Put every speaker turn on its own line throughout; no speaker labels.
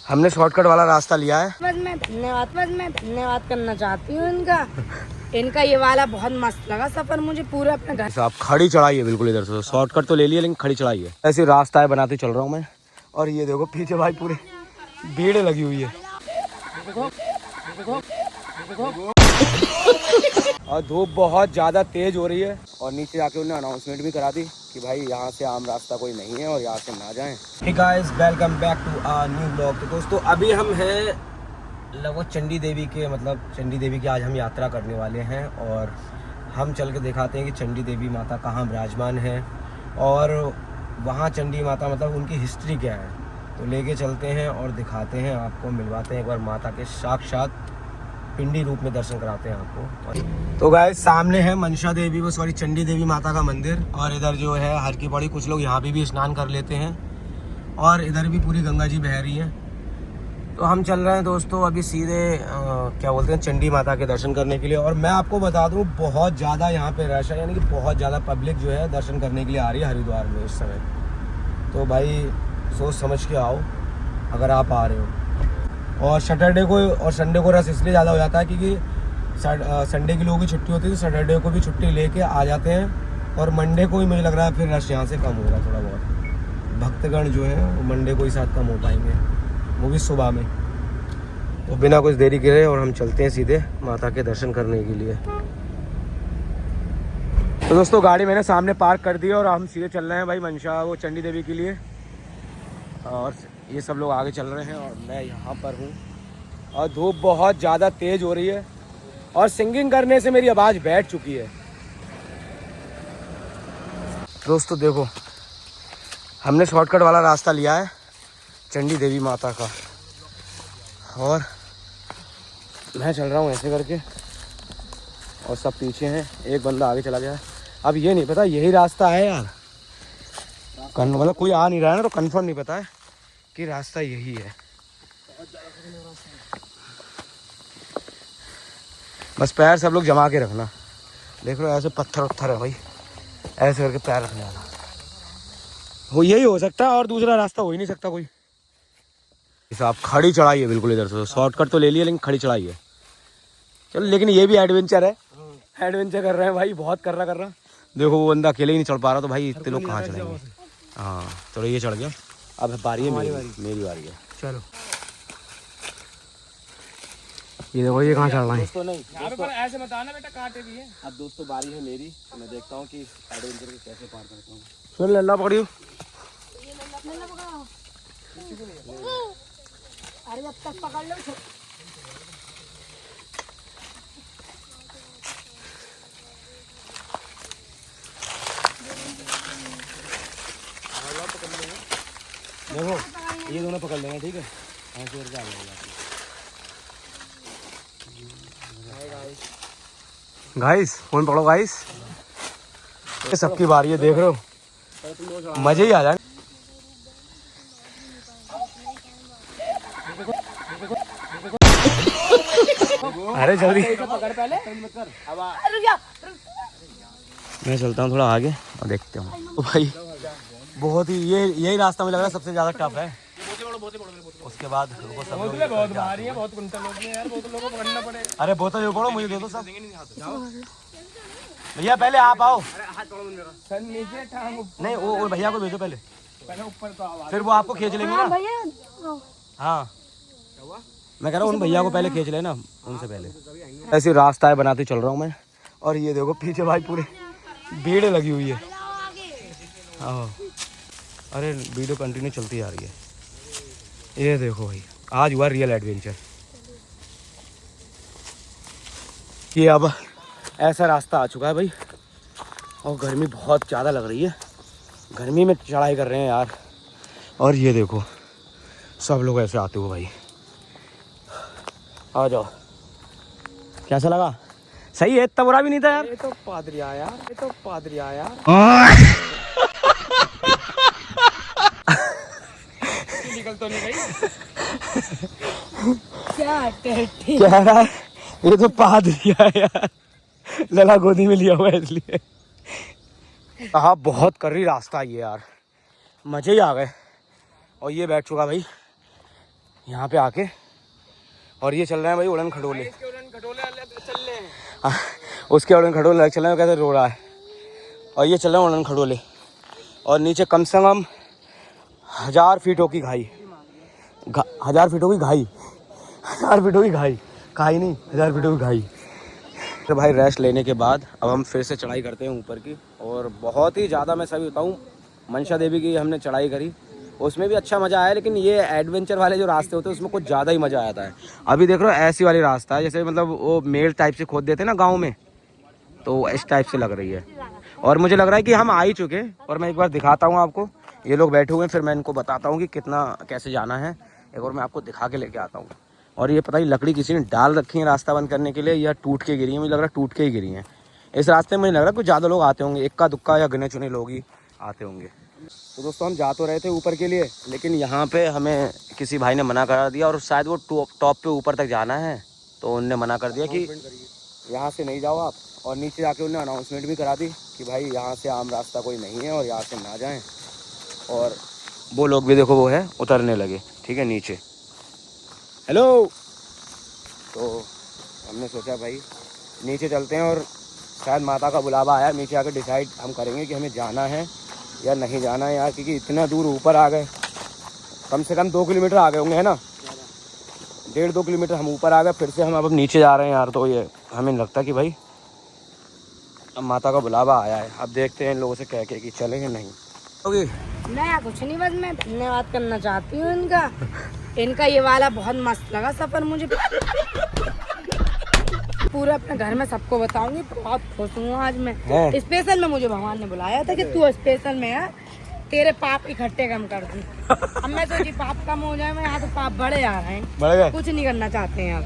हमने शॉर्टकट वाला रास्ता लिया है।
मैं धन्यवाद करना चाहती हूँ इनका ये वाला बहुत मस्त लगा सफर मुझे पूरा अपने घर।
आप खड़ी चढ़ाई है बिल्कुल इधर से, शॉर्टकट तो ले लिया लेकिन खड़ी चढ़ाई है। ऐसे रास्ता है बनाते चल रहा हूँ मैं। और ये देखो पीछे भाई पूरे भीड़ लगी हुई है और धूप बहुत ज़्यादा तेज हो रही है। और नीचे जाके उन्होंने अनाउंसमेंट भी करा दी कि भाई यहाँ से आम रास्ता कोई नहीं है और यहाँ से ना जाएं। Hey guys, welcome back to our new blog. तो दोस्तों अभी हम हैं लगभग चंडी देवी के, मतलब चंडी देवी की आज हम यात्रा करने वाले हैं और हम चल के दिखाते हैं कि चंडी देवी माता कहाँ विराजमान है और वहाँ चंडी माता मतलब उनकी हिस्ट्री क्या है। तो लेके चलते हैं और दिखाते हैं आपको, मिलवाते हैं एक बार माता के साक्षात पिंडी रूप में दर्शन कराते हैं आपको। तो गाइस सामने है मनसा देवी वो सॉरी चंडी देवी माता का मंदिर और इधर जो है हर की पौड़ी, कुछ लोग यहाँ पे भी स्नान कर लेते हैं और इधर भी पूरी गंगा जी बह रही है। तो हम चल रहे हैं दोस्तों अभी सीधे क्या बोलते हैं चंडी माता के दर्शन करने के लिए। और मैं आपको बता दूं बहुत ज़्यादा यहाँ पे रश है, यानी कि बहुत ज़्यादा पब्लिक जो है दर्शन करने के लिए आ रही है हरिद्वार में इस समय। तो भाई सोच समझ के आओ अगर आप आ रहे हो। और सैटरडे को और संडे को रश इसलिए ज़्यादा हो जाता है क्योंकि संडे की लोगों की छुट्टी होती है, तो सैटरडे को भी छुट्टी लेके आ जाते हैं और मंडे को ही मुझे लग रहा है फिर रश यहाँ से कम होगा थोड़ा बहुत। भक्तगण जो है वो मंडे को ही साथ कम हो पाएंगे, वो भी सुबह में। तो बिना कुछ देरी करे और हम चलते हैं सीधे माता के दर्शन करने के लिए। तो दोस्तों गाड़ी मैंने सामने पार्क कर दी और हम सीधे चल रहे हैं भाई मनसा वो चंडी देवी के लिए। और ये सब लोग आगे चल रहे हैं और मैं यहाँ पर हूँ और धूप बहुत ज़्यादा तेज़ हो रही है और सिंगिंग करने से मेरी आवाज़ बैठ चुकी है। दोस्तों देखो हमने शॉर्टकट वाला रास्ता लिया है चंडी देवी माता का और मैं चल रहा हूँ ऐसे करके और सब पीछे हैं, एक बंदा आगे चला गया है। अब ये नहीं पता यही रास्ता है यार, मतलब कोई आ नहीं रहा है ना, तो कंफर्म नहीं पता है कि रास्ता यही है। बस पैर सब लोग जमा के रखना, देख लो ऐसे पत्थर उत्थर है भाई, ऐसे करके पैर रखने वाला वो यही हो सकता है और दूसरा रास्ता हो ही नहीं सकता कोई। आप खड़ी चढ़ाई है बिल्कुल इधर से, शॉर्टकट तो ले लिया लेकिन खड़ी चढ़ाई है। चलो लेकिन ये भी एडवेंचर है, एडवेंचर कर रहे हैं भाई, बहुत कर रहा। देखो वो बंदा अकेले ही नहीं चढ़ पा रहा, तो भाई इतने लोग कहाँ चढ़ेंगे। हाँ चलो ये चढ़ गया, अब बारी है मेरी बारी है। चलो ये देखो ये कहाँ चढ़ रहा है दोस्तों। नहीं दोस्तों ऐसे मत आना बेटा, कांटे भी है। अब दोस्तों बारी है मेरी, मैं देखता हूँ कि एडवेंचर को कैसे पार करता हूँ। चल लल्ला पकड़ियो,
अरे जब तक पकड़ लो।
देखो ये दोनों पकड़ लेंगे, ठीक है ऐसे करके आ जाएगा। गाइस फोन पकड़ो गाइस, ये सबकी बारी है, देख रहे हो मजे ही आ जाए। अरे जल्दी
पकड़ पहले,
मैं चलता हूँ थोड़ा आगे और देखते हूँ। तो भाई बहुत ही यही रास्ता मुझे लग रहा है सबसे ज्यादा टफ है। उसके बाद बहुत भारी है, बहुत कुंटल लोग हैं यार, बहुत लोगों को पकड़ना पड़ेगा। अरे बोतल जो पकड़ो, मुझे दे दो सब। भैया पहले आप आओ, नहीं वो भैया को भेजो पहले ऊपर, तो फिर वो आपको खींच लेंगे ना भैया। हाँ मैं कह रहा हूँ उन भैया को पहले खींच लेना, उनसे पहले। ऐसे रास्ता है बनाते चल रहा हूँ मैं और ये देखो पीछे भाई पूरे भीड़ लगी हुई है। हाँ अरे वीडियो कंटिन्यू चलती आ रही है। ये देखो भाई आज हुआ रियल एडवेंचर कि अब ऐसा रास्ता आ चुका है भाई और गर्मी बहुत ज़्यादा लग रही है, गर्मी में चढ़ाई कर रहे हैं यार। और ये देखो सब लोग ऐसे आते हुए भाई, आ जाओ। कैसा लगा? सही है, इतना बुरा भी नहीं था यार। ये तो पादरी आया यार, ये तो पादरी आया यार। निकल तो नहीं गई क्या रहा है? ये तो पादरी आया यार, लला गोदी में लिया हुआ है इसलिए। हाँ बहुत कर रही रास्ता ये यार, मजे ही आ गए। और ये बैठ चुका भाई, यहाँ पे आके, और ये चल रहा है भाई उड़न खटोले, उसके उड़न खटोले अलग चल रहे हैं, कैसे रो रहा है, और ये चल रहा है उड़न खटोले, और नीचे कम से कम 1000 फीटों की घाई, 1000 फीटों की घाई, 1000 फीटों की घाई, घाई नहीं 1000 फीटों की घाई। तो भाई रेस्ट लेने के बाद अब हम फिर से चढ़ाई करते हैं ऊपर की, और बहुत ही ज़्यादा, मैं सभी बताऊँ, मनसा देवी की हमने चढ़ाई करी, उसमें भी अच्छा मज़ा आया, लेकिन ये एडवेंचर वाले जो रास्ते होते हैं उसमें कुछ ज़्यादा ही मज़ा आता है। अभी देख रहे हो ऐसी वाली रास्ता है जैसे मतलब वो मेल टाइप से खोद देते हैं ना गाँव में, तो इस टाइप से लग रही है, और मुझे लग रहा है कि हम आ ही चुके। और मैं एक बार दिखाता हूँ आपको, ये लोग बैठे हुए हैं, फिर मैं इनको बताता हूँ कि कितना कैसे जाना है, एक और मैं आपको दिखा के लेके आता हूँ। और ये पता ही लकड़ी किसी ने डाल रखी है रास्ता बंद करने के लिए, या टूट के गिरी है, मुझे लग रहा है टूट के ही गिरी हैं। इस रास्ते में मुझे लग रहा है कुछ ज़्यादा लोग आते होंगे, इक्का दुक्का या गिने चुने लोग ही आते होंगे। तो दोस्तों हम जा तो रहे थे ऊपर के लिए, लेकिन यहाँ पे हमें किसी भाई ने मना करा दिया, और शायद वो टॉप पे ऊपर तक जाना है, तो उनने मना कर दिया कि यहाँ से नहीं जाओ आप, और नीचे जाके उन्होंने अनाउंसमेंट भी करा दी कि भाई यहाँ से आम रास्ता कोई नहीं है और यहाँ से ना जाएं। और वो लोग भी देखो वो है उतरने लगे, ठीक है, नीचे। हेलो, तो हमने सोचा भाई नीचे चलते हैं, और शायद माता का बुलावा आया, नीचे आकर डिसाइड हम करेंगे कि हमें जाना है या नहीं जाना है यार, क्योंकि इतना दूर ऊपर आ गए, कम से कम 2 किलोमीटर आ गए होंगे, है ना, 1.5-2 किलोमीटर हम ऊपर आ गए, फिर से हम अब नीचे जा रहे हैं यार। तो ये हमें लगता कि भाई अब माता का बुलावा आया है, अब देखते हैं इन लोगों से कह के कि चलें या नहीं। ओके,
नया कुछ नहीं, बस मैं धन्यवाद करना चाहती हूँ इनका ये वाला बहुत मस्त लगा सफर मुझे। पूरे अपने घर में सबको बताऊंगी, बहुत खुश हूँ आज मैं। स्पेशल में मुझे भगवान ने बुलाया था कि तू स्पेशल में है, तेरे पाप इकट्ठे कम कर दूं। अब मैं सोची पाप कम हो जाए, मैं यहाँ तो पाप बढ़े आ रहे हैं, कुछ नहीं करना चाहते हैं, अब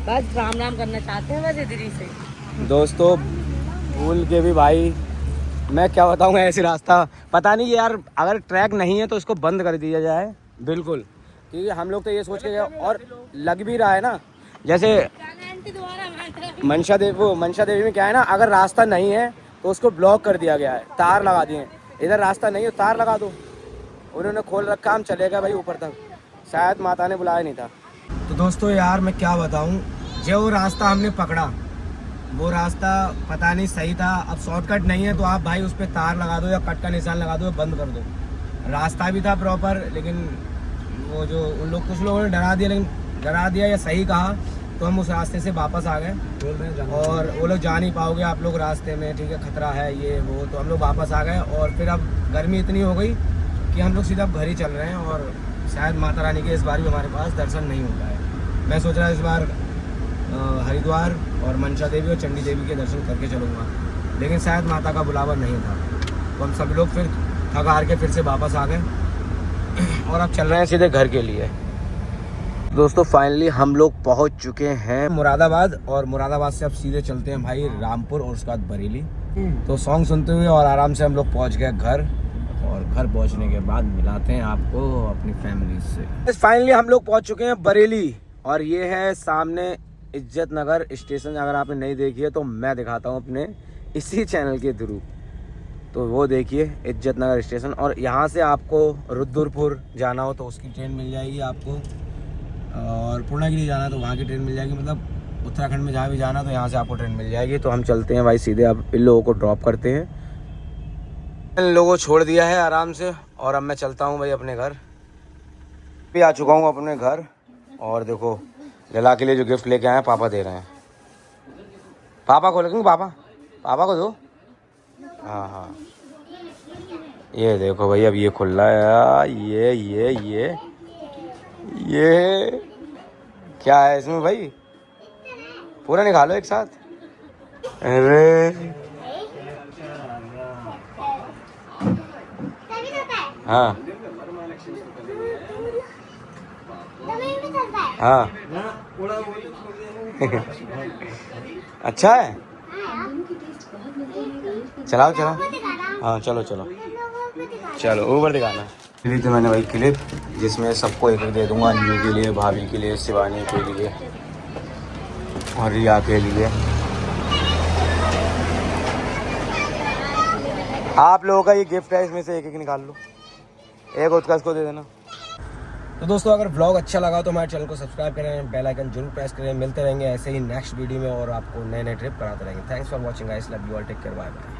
बस राम राम करना चाहते हैं, बस इधर से।
दोस्तों भूल के भी भाई मैं क्या बताऊँ, ऐसी रास्ता पता नहीं यार, अगर ट्रैक नहीं है तो इसको बंद कर दिया जाए बिल्कुल, क्योंकि हम लोग तो ये सोच के गए, और लग भी रहा है ना, जैसे मनसा देवी में क्या है ना, अगर रास्ता नहीं है तो उसको ब्लॉक कर दिया गया है, तार लगा दिए, इधर रास्ता नहीं है तार लगा दो, उन्होंने खोल रखा, हम चले गए भाई ऊपर तक, शायद माता ने बुलाया नहीं था। तो दोस्तों यार मैं क्या बताऊँ, जो रास्ता हमने पकड़ा वो रास्ता पता नहीं सही था, अब शॉर्टकट नहीं है तो आप भाई उस पर तार लगा दो या कट का निशान लगा दो, बंद कर दो। रास्ता भी था प्रॉपर, लेकिन वो जो उन लोग कुछ लोगों ने डरा दिया, लेकिन डरा दिया या सही कहा, तो हम उस रास्ते से वापस आ गए, और वो लोग जा नहीं पाओगे आप लोग रास्ते में, ठीक है, खतरा है ये वो, तो हम लोग वापस आ गए। और फिर अब गर्मी इतनी हो गई कि हम लोग सीधा घर ही चल रहे हैं, और शायद माता रानी के इस बार भी हमारे पास दर्शन नहीं हो पाए। मैं सोच रहा इस बार हरिद्वार और मनसा देवी और चंडी देवी के दर्शन करके चलूँगा, लेकिन शायद माता का बुलावा नहीं था, तो हम सब लोग फिर थक हार के फिर से वापस आ गए, और अब चल रहे हैं सीधे घर के लिए। दोस्तों फाइनली हम लोग पहुंच चुके हैं मुरादाबाद, और मुरादाबाद से अब सीधे चलते हैं भाई रामपुर और उसके बाद बरेली। तो सॉन्ग सुनते हुए और आराम से हम लोग पहुंच गए घर, और घर पहुंचने के बाद मिलाते हैं आपको अपनी फैमिली से। फाइनली हम लोग पहुंच चुके हैं बरेली, और ये है सामने इज्जत नगर स्टेशन। अगर आपने नहीं देखी है तो मैं दिखाता हूँ अपने इसी चैनल के थ्रू, तो वो देखिए इज्जत नगर स्टेशन। और यहाँ से आपको रुद्रपुर जाना हो तो उसकी ट्रेन मिल जाएगी आपको, और पूर्णागिरी जाना है तो वहाँ की ट्रेन मिल जाएगी, मतलब उत्तराखंड में जहाँ भी जाना तो यहाँ से आपको ट्रेन मिल जाएगी। तो हम चलते हैं भाई सीधे, अब इन लोगों को ड्रॉप करते हैं। इन लोगों को छोड़ दिया है आराम से, और अब मैं चलता हूँ भाई अपने घर। भी आ चुका हूँ अपने घर, और देखो लला के लिए जो गिफ्ट लेके आए हैं पापा दे रहे हैं। पापा को लेकिन पापा को दो। हाँ हाँ, ये देखो भाई, अब ये खुल रहा है, ये क्या है इसमें भाई, पूरा निकालो एक साथ। अरे हाँ हाँ अच्छा है, चलाओ हाँ चलो ऊपर दिखाना। क्लिप तो मैंने भाई क्लिप, जिसमें सबको एक दे दूंगा, अन्यू के लिए, भाभी के लिए, शिवानी के लिए और रिया के लिए। आप लोगों का ये गिफ्ट है, इसमें से एक एक निकाल लो, एक उसका इसको दे देना। तो दोस्तों अगर व्लॉग अच्छा लगा तो हमारे चैनल को सब्सक्राइब करें, बेल आइकन जरूर प्रेस करें। मिलते रहेंगे ऐसे ही नेक्स्ट वीडियो में और आपको नए नए ट्रिप कराते रहेंगे। Thanks for watching guys, love you all, take care, bye bye.